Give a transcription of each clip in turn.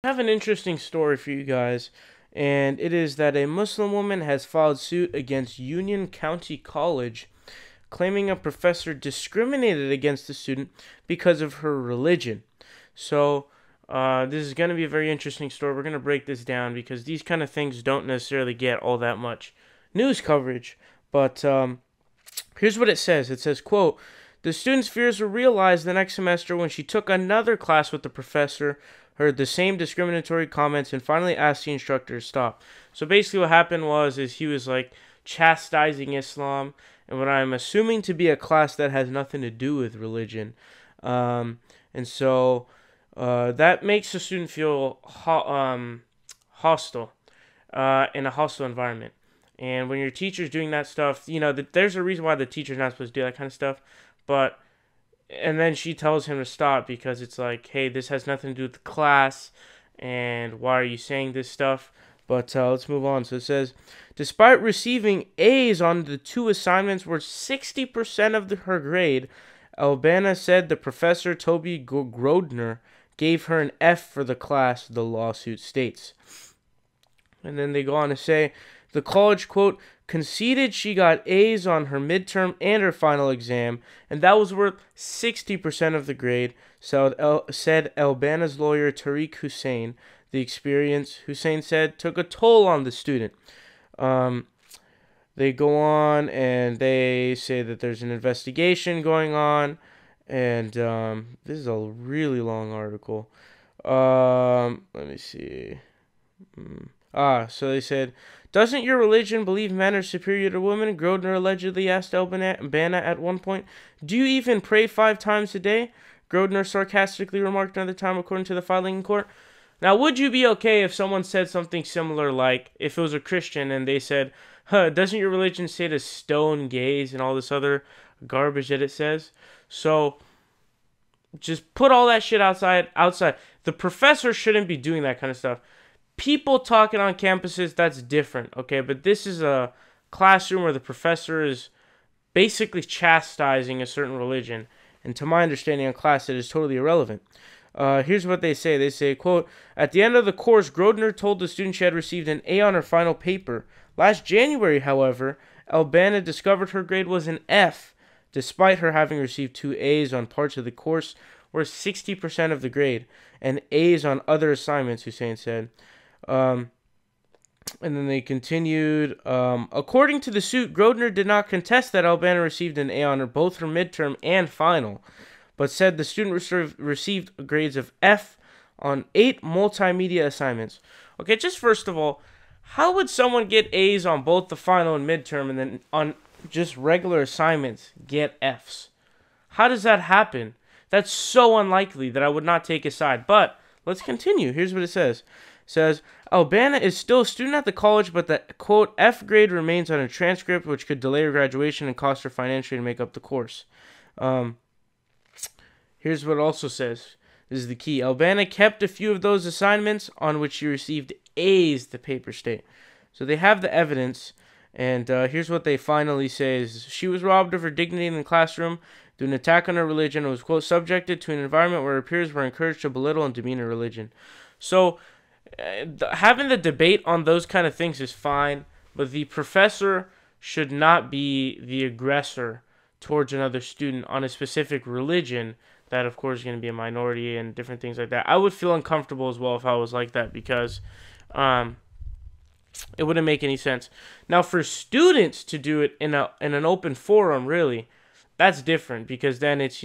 I have an interesting story for you guys, and it is that a Muslim woman has filed suit against Union County College, claiming a professor discriminated against the student because of her religion. So, this is going to be a very interesting story. We're going to break this down because these kind of things don't necessarily get all that much news coverage. But here's what it says. It says, quote, "The student's fears were realized the next semester when she took another class with the professor, heard the same discriminatory comments, and finally asked the instructor to stop." So basically what happened is he was like chastising Islam, and what I'm assuming to be a class that has nothing to do with religion. And so that makes the student feel hostile in a hostile environment. And when your teacher's doing that stuff, there's a reason why the teacher's not supposed to do that kind of stuff. And then she tells him to stop because it's like, hey, this has nothing to do with the class, and why are you saying this stuff? But let's move on. So it says, despite receiving A's on the two assignments worth 60% of her grade, ElBanna said the professor, Toby Grodner, gave her an F for the class, the lawsuit states. And then they go on to say, the college, quote, conceded she got A's on her midterm and her final exam, and that was worth 60% of the grade, said ElBanna's lawyer Tariq Hussein. The experience, Hussein said, took a toll on the student. They go on and they say that there's an investigation going on, and this is a really long article. Let me see. So they said, doesn't your religion believe men are superior to women? Grodner allegedly asked ElBanna at one point. Do you even pray 5 times a day? Grodner sarcastically remarked another time, according to the filing in court. Now, would you be okay if someone said something similar, like if it was a Christian and they said, doesn't your religion say to stone gays and all this other garbage that it says? So just put all that shit outside. The professor shouldn't be doing that kind of stuff. People talking on campuses, that's different, okay? But this is a classroom where the professor is basically chastising a certain religion. And to my understanding in class, it is totally irrelevant. Here's what they say. They say, quote, at the end of the course, Grodner told the student she had received an A on her final paper. Last January, however, ElBanna discovered her grade was an F, despite her having received 2 A's on parts of the course, worth 60% of the grade, and A's on other assignments, Hussein said. And then they continued, according to the suit, Grodner did not contest that ElBanna received an A on both her midterm and final, but said the student received grades of F on 8 multimedia assignments. Okay, just first of all, how would someone get A's on both the final and midterm and then on just regular assignments get F's? How does that happen? That's so unlikely that I would not take a side. But let's continue. Here's what it says. It says, ElBanna is still a student at the college, but the, quote, F grade remains on her transcript, which could delay her graduation and cost her financially to make up the course. Here's what it also says. This is the key. ElBanna kept a few of those assignments on which she received A's, the paper state. So they have the evidence, and here's what they finally say is, she was robbed of her dignity in the classroom through an attack on her religion and was, quote, subjected to an environment where her peers were encouraged to belittle and demean her religion. So having the debate on those kind of things is fine, but the professor should not be the aggressor towards another student on a specific religion that, of course, is going to be a minority and different things like that. I would feel uncomfortable as well if I was like that because it wouldn't make any sense. Now, for students to do it in an open forum, really, that's different because then it's,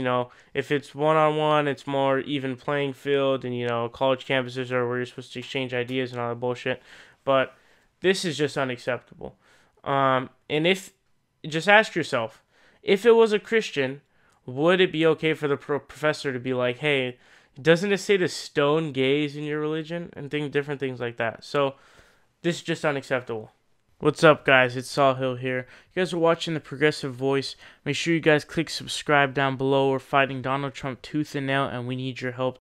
if it's one-on-one, it's more even playing field, and, college campuses are where you're supposed to exchange ideas and all that bullshit. But this is just unacceptable. And just ask yourself, if it was a Christian, would it be okay for the professor to be like, hey, doesn't it say to stone gays in your religion? And different things like that. So this is just unacceptable. What's up, guys? It's Sahil here. You guys are watching The Progressive Voice. Make sure you guys click subscribe down below. We're fighting Donald Trump tooth and nail, and we need your help.